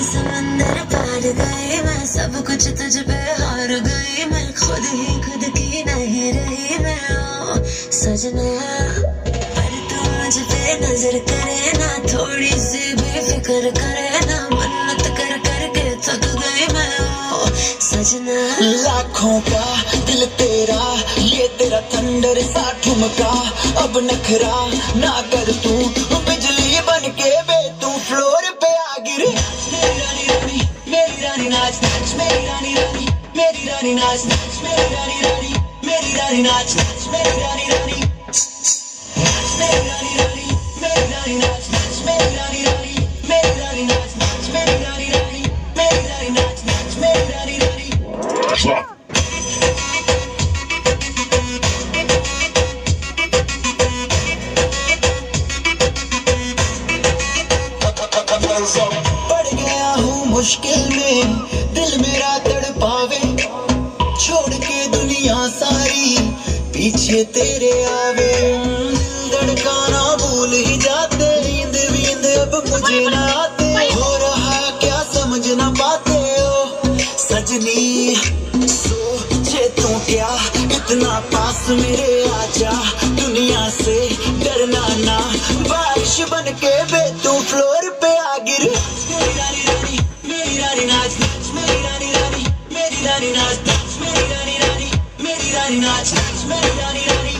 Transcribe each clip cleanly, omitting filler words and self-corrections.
समंदर पार गई मैं, सब कुछ तुझ पे हार गई मैं, खुद ही खुद की नहीं रही मैं। ओ सजना पर तू मुझ पे नजर करे ना, थोड़ी सी भी फिक्र करे ना, मन्नत कर करके थक गई मैं। ओ सजना लाखों का दिल तेरा, ये तेरा थंडर सा ठुमका, अब नखरा ना कर तू, बिजली बन के बे तू फ्लोर पे आ गिरे। मेरी रानी रानी मेरी रानी नाच नाच, मेरी रानी रानी मेरी रानी नाच नाच, मेरी रानी रानी मेरी रानी नाच नाच, मेरी रानी रानी मेरी रानी रानी मेरी रानी नाच नाच, मेरी रानी रानी मेरी रानी नाच नाच, मेरी रानी रानी मेरी रानी नाच नाच, मेरी रानी रानी। पड़ गया हूँ मुश्किल में, दिल मेरा तड़पावे, छोड़ के दुनिया सारी पीछे तेरे आवे। दिल धड़काना भूल ही जाते, नींद वींद अब मुझे ना आते, हो रहा क्या समझ ना पाते हो सजनी। सोचे तू क्या इतना पास मेरे आजा, दुनिया से डरना ना, बारिश बन के बे तू फ्लोर पे आ गिर। मेरी रानी रानी मेरी रानी नाच नाच, मेरी रानी रानी मेरी रानी नाच नाच, मेरी रानी रानी मेरी रानी नाच नाच, मेरी रानी रानी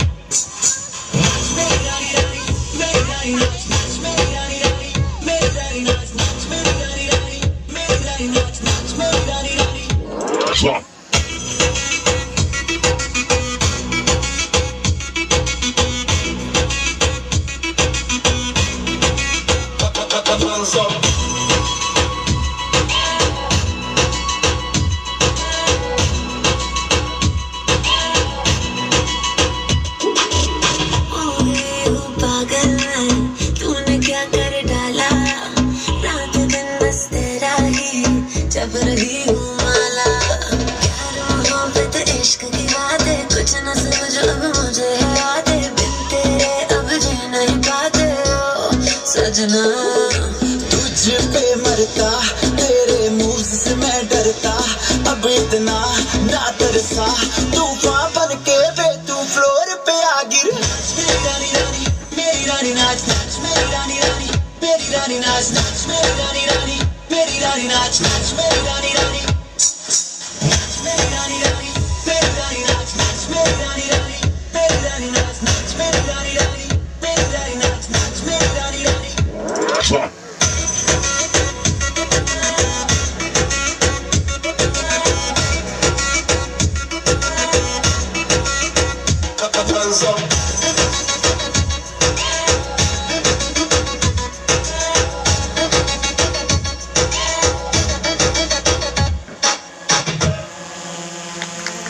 मेरी रानी रानी मेरी रानी नाच नाच, मेरी रानी रानी मेरी रानी नाच नाच, मेरी रानी रानी मेरी रानी नाच नाच, मेरी रानी रानी। जब रही हूँ माला, प्यार मोहब्बत इश्क की बातें, कुछ न समझ अब मुझे यादें, बिन तेरे अब जी नहीं पाते हो सजना। तुझ पे मरता, तेरे मूव से मैं डरता, अब इतना ना तरसा, तूफान बन के बे तू फ्लोर पे आ गिर। मेरी रानी रानी मेरी रानी नाच नाच, मेरी रानी रानी मेरी रानी नाच नाच, मेरी रानी रानी मेरी रानी नाच नाच, मेरी रानी रानी मेरी रानी रानी मेरी रानी नाच नाच, मेरी रानी रानी मेरी रानी नाच नाच, मेरी रानी रानी मेरी रानी नाच नाच, मेरी रानी रानी। Hands up.